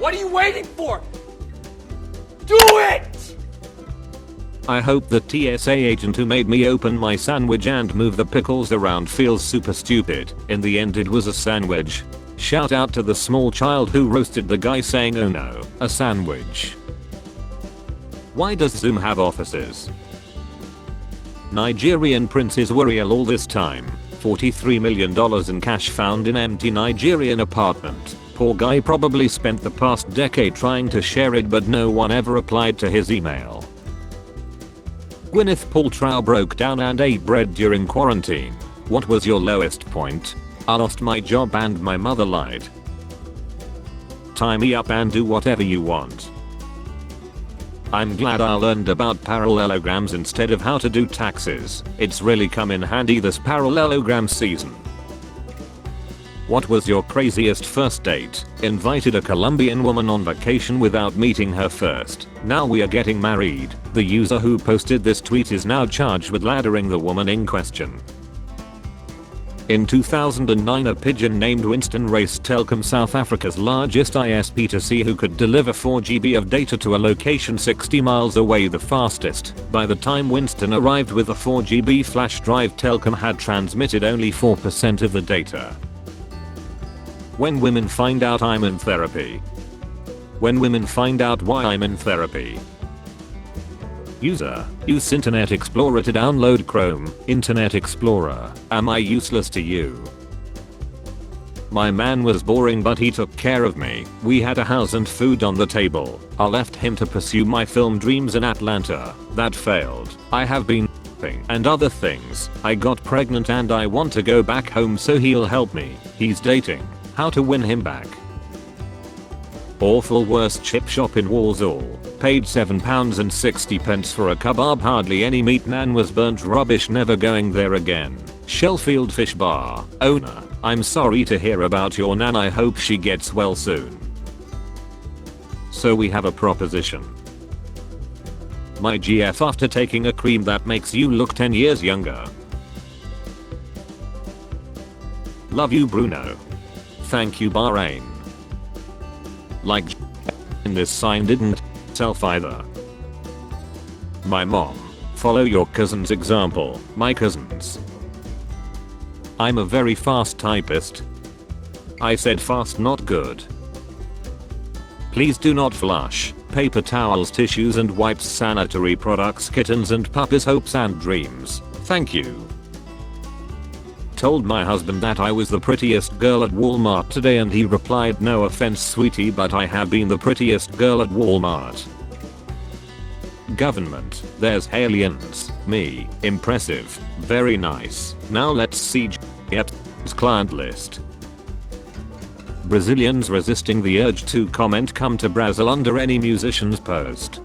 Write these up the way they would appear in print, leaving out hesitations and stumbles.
What are you waiting for? Do it! I hope the TSA agent who made me open my sandwich and move the pickles around feels super stupid. In the end it was a sandwich. Shout out to the small child who roasted the guy saying oh no, a sandwich. Why does Zoom have offices? Nigerian princes worry all this time. $43 million in cash found in empty Nigerian apartment. Poor guy probably spent the past decade trying to share it but no one ever replied to his email. Gwyneth Paltrow broke down and ate bread during quarantine. What was your lowest point? I lost my job and my mother lied. Tie me up and do whatever you want. I'm glad I learned about parallelograms instead of how to do taxes. It's really come in handy this parallelogram season. What was your craziest first date? Invited a Colombian woman on vacation without meeting her first. Now we are getting married. The user who posted this tweet is now charged with laddering the woman in question. In 2009 a pigeon named Winston raced Telkom South Africa's largest ISP2C who could deliver 4 GB of data to a location 60 miles away the fastest. By the time Winston arrived with a 4 GB flash drive Telkom had transmitted only 4% of the data. When women find out I'm in therapy. When women find out why I'm in therapy. User, use Internet Explorer to download Chrome. Internet Explorer, am I useless to you? My man was boring but he took care of me. We had a house and food on the table. I left him to pursue my film dreams in Atlanta. That failed. I have been and other things. I got pregnant and I want to go back home so he'll help me. He's dating. How to win him back. Awful worst chip shop in Walsall. Paid £7.60 for a kebab, hardly any meat, nan was burnt rubbish, never going there again. Sheffield Fish Bar. Owner, I'm sorry to hear about your nan, I hope she gets well soon. So we have a proposition. My GF after taking a cream that makes you look 10 years younger. Love you Bruno. Thank you Bahrain. Like in this sign didn't self either. My mom. Follow your cousin's example. My cousins. I'm a very fast typist. I said fast, not good. Please do not flush. Paper towels, tissues and wipes, sanitary products, kittens and puppies, hopes and dreams. Thank you. Told my husband that I was the prettiest girl at Walmart today and he replied, no offense sweetie but I have been the prettiest girl at Walmart. Government. There's aliens. Me. Impressive. Very nice. Now let's see J's client list. Brazilians resisting the urge to comment come to Brazil under any musician's post.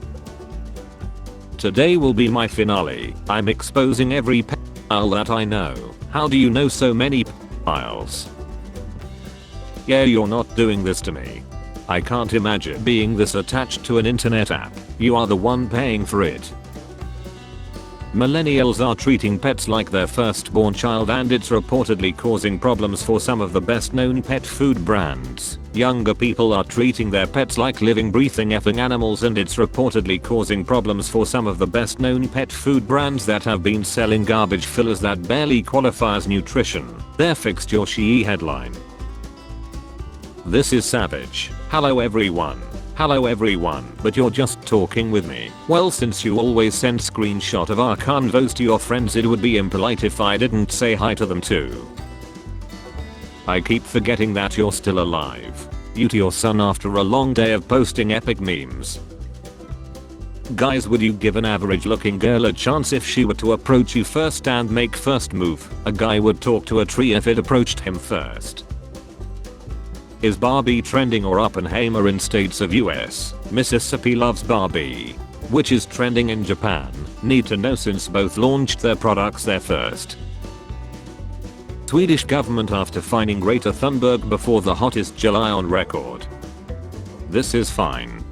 Today will be my finale. I'm exposing every pedophiles that I know. How do you know so many pedophiles? Yeah, you're not doing this to me. I can't imagine being this attached to an internet app. You are the one paying for it. Millennials are treating pets like their firstborn child and it's reportedly causing problems for some of the best known pet food brands. Younger people are treating their pets like living breathing effing animals and it's reportedly causing problems for some of the best known pet food brands that have been selling garbage fillers that barely qualify as nutrition. Their Fixed Your She headline. This is savage. Hello everyone. Hello everyone, but you're just talking with me. Well, since you always send screenshot of our convos to your friends, it would be impolite if I didn't say hi to them too. I keep forgetting that you're still alive. You to your son after a long day of posting epic memes. Guys, would you give an average looking girl a chance if she were to approach you first and make first move? A guy would talk to a tree if it approached him first. Is Barbie trending or Oppenheimer in states of US? Mississippi loves Barbie. Which is trending in Japan? Need to know since both launched their products there first. Swedish government after finding Greta Thunberg before the hottest July on record. This is fine.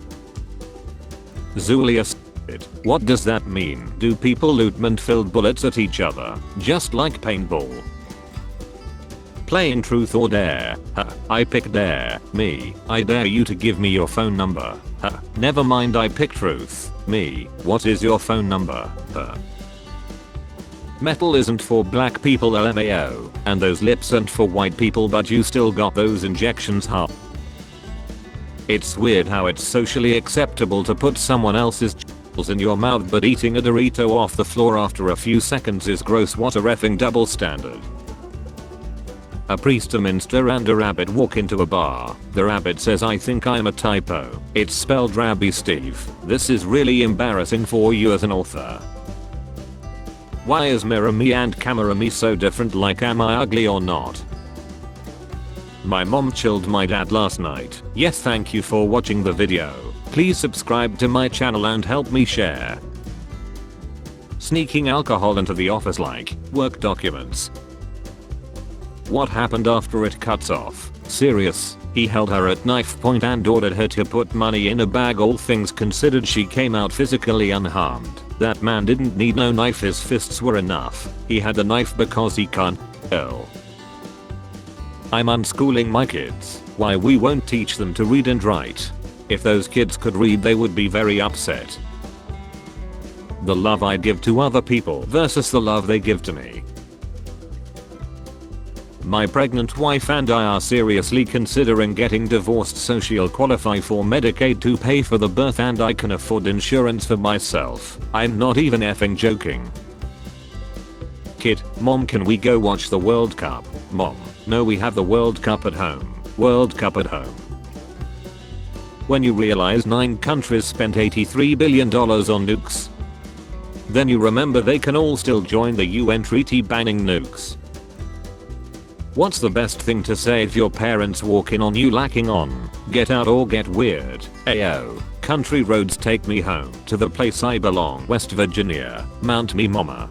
Zulia said, what does that mean? Do people loot mint-filled bullets at each other? Just like paintball? Playing truth or dare. I pick dare. Me. I dare you to give me your phone number. Never mind, I pick truth. Me. What is your phone number? Metal isn't for black people, LMAO, and those lips aren't for white people, but you still got those injections, huh? It's weird how it's socially acceptable to put someone else's in your mouth, but eating a Dorito off the floor after a few seconds is gross. What a reffing double standard. A priest, a minster, and a rabbit walk into a bar. The rabbit says, I think I'm a typo. It's spelled Rabbi Steve. This is really embarrassing for you as an author. Why is mirror me and camera me so different? Like, am I ugly or not? My mom chilled my dad last night. Yes, thank you for watching the video. Please subscribe to my channel and help me share. Sneaking alcohol into the office like work documents. What happened after it cuts off? Serious? He held her at knife point and ordered her to put money in a bag. All things considered, she came out physically unharmed. That man didn't need no knife, his fists were enough. He had a knife because he can't kill. I'm unschooling my kids. Why? We won't teach them to read and write. If those kids could read, they would be very upset. The love I give to other people versus the love they give to me. My pregnant wife and I are seriously considering getting divorced, so she'll qualify for Medicaid to pay for the birth and I can afford insurance for myself. I'm not even effing joking. Kid, Mom, can we go watch the World Cup? Mom, no, we have the World Cup at home. World Cup at home. When you realize 9 countries spent $83 billion on nukes, then you remember they can all still join the UN treaty banning nukes. What's the best thing to say if your parents walk in on you lacking on? Get out or get weird. Ayo. Country roads take me home to the place I belong. West Virginia. Mount me mama.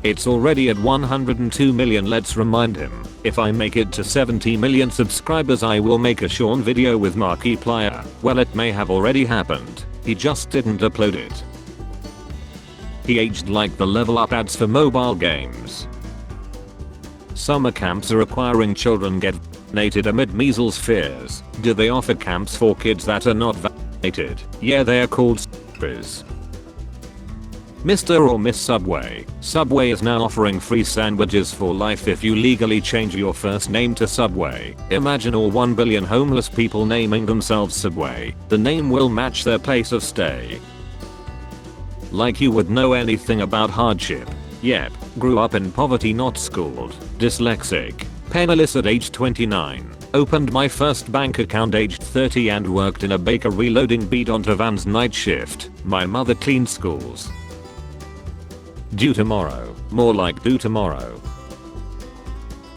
It's already at 102 million. Let's remind him. If I make it to 70 million subscribers, I will make a Sean video with Markiplier. Well, it may have already happened. He just didn't upload it. He aged like the level up ads for mobile games. Summer camps are requiring children get vaccinated amid measles fears. Do they offer camps for kids that are not vaccinated? Yeah, they are called SUPs. Mr. or Miss Subway. Subway is now offering free sandwiches for life if you legally change your first name to Subway. Imagine all 1 billion homeless people naming themselves Subway. The name will match their place of stay. Like you would know anything about hardship. Yep, grew up in poverty, not schooled, dyslexic, penniless at age 29, opened my first bank account aged 30 and worked in a bakery loading beat onto vans night shift. My mother cleaned schools. Due tomorrow, more like do tomorrow.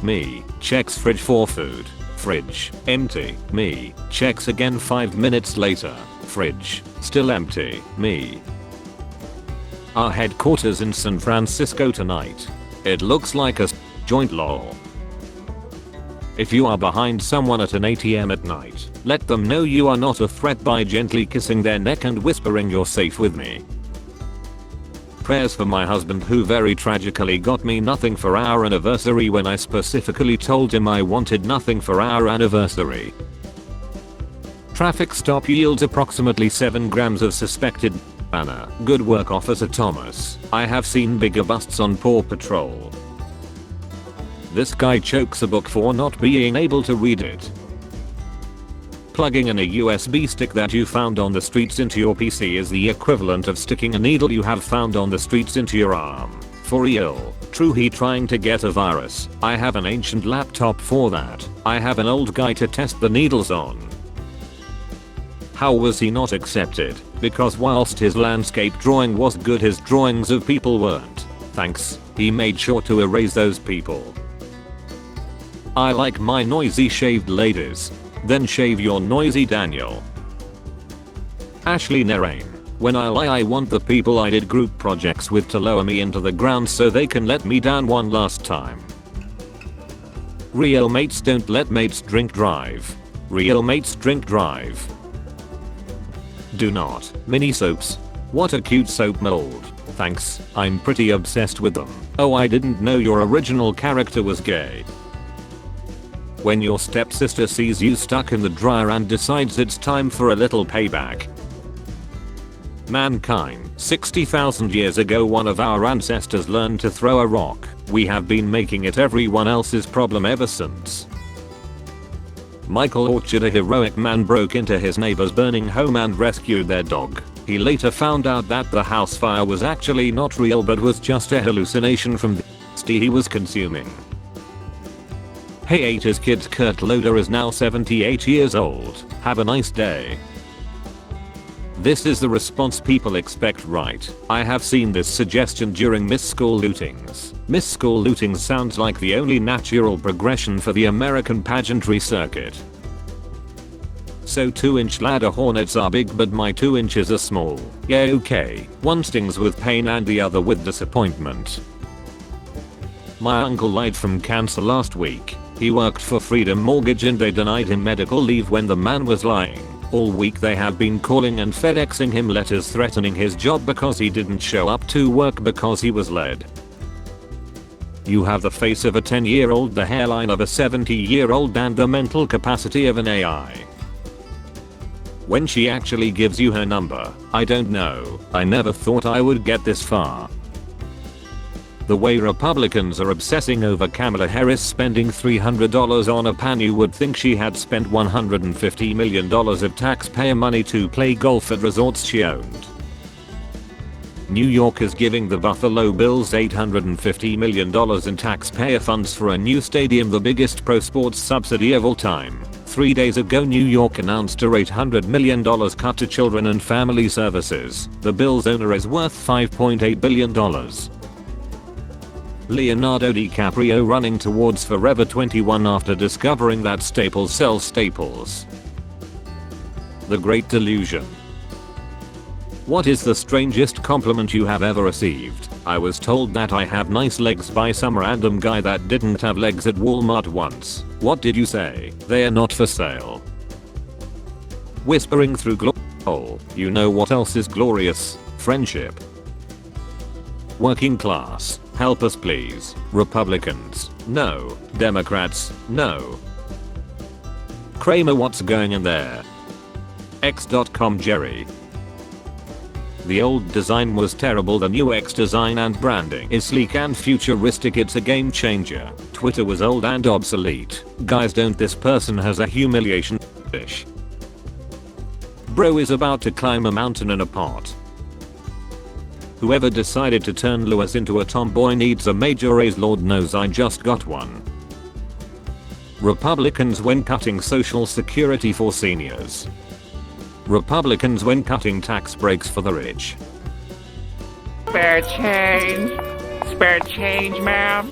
Me, checks fridge for food, fridge, empty. Me, checks again 5 minutes later, fridge, still empty. Me. Our headquarters in San Francisco tonight. It looks like a joint, lol. If you are behind someone at an ATM at night, let them know you are not a threat by gently kissing their neck and whispering you're safe with me. Prayers for my husband, who very tragically got me nothing for our anniversary when I specifically told him I wanted nothing for our anniversary. Traffic stop yields approximately 7 grams of suspected marijuana. Good work, Officer Thomas. I have seen bigger busts on Paw Patrol. This guy chokes a book for not being able to read it. Plugging in a USB stick that you found on the streets into your PC is the equivalent of sticking a needle you have found on the streets into your arm. For real. True, he trying to get a virus. I have an ancient laptop for that. I have an old guy to test the needles on. How was he not accepted? Because whilst his landscape drawing was good, his drawings of people weren't. Thanks, he made sure to erase those people. I like my noisy shaved ladies. Then shave your noisy Daniel. Ashley Narain. When I lie, I want the people I did group projects with to lower me into the ground so they can let me down one last time. Real mates don't let mates drink drive. Real mates drink drive. Do not. Mini soaps. What a cute soap mold. Thanks, I'm pretty obsessed with them. Oh, I didn't know your original character was gay. When your stepsister sees you stuck in the dryer and decides it's time for a little payback. Mankind. 60,000 years ago one of our ancestors learned to throw a rock. We have been making it everyone else's problem ever since. Michael Orchard, a heroic man, broke into his neighbor's burning home and rescued their dog. He later found out that the house fire was actually not real but was just a hallucination from the tea he was consuming. He ate his kid's Kurt Loder is now 78 years old. Have a nice day. This is the response people expect, right? I have seen this suggestion during Miss School lootings. Miss School lootings sounds like the only natural progression for the American pageantry circuit. So 2-inch ladder hornets are big but my 2 inches are small. Yeah, okay. One stings with pain and the other with disappointment. My uncle died from cancer last week. He worked for Freedom Mortgage and they denied him medical leave when the man was lying. All week they have been calling and FedExing him letters threatening his job because he didn't show up to work because he was led. You have the face of a 10-year-old, the hairline of a 70-year-old and the mental capacity of an AI. When she actually gives you her number, I don't know. I never thought I would get this far. The way Republicans are obsessing over Kamala Harris spending $300 on a pan, you would think she had spent $150 million of taxpayer money to play golf at resorts she owned. New York is giving the Buffalo Bills $850 million in taxpayer funds for a new stadium, the biggest pro sports subsidy of all time. 3 days ago New York announced a $800 million cut to children and family services. The Bills owner is worth $5.8 billion. Leonardo DiCaprio running towards Forever 21 after discovering that Staples sells staples. The Great Delusion. What is the strangest compliment you have ever received? I was told that I have nice legs by some random guy that didn't have legs at Walmart once. What did you say? They are not for sale. Whispering through hole. You know what else is glorious? Friendship. Working class. Help us please. Republicans. No. Democrats. No. Kramer, what's going in there? X.com Jerry. The old design was terrible, the new X design and branding is sleek and futuristic, it's a game changer. Twitter was old and obsolete. Guys, don't, this person has a humiliation fish. Bro is about to climb a mountain in a pot. Whoever decided to turn Lewis into a tomboy needs a major raise, Lord knows I just got one. Republicans when cutting Social Security for seniors. Republicans when cutting tax breaks for the rich. Spare change. Spare change, ma'am.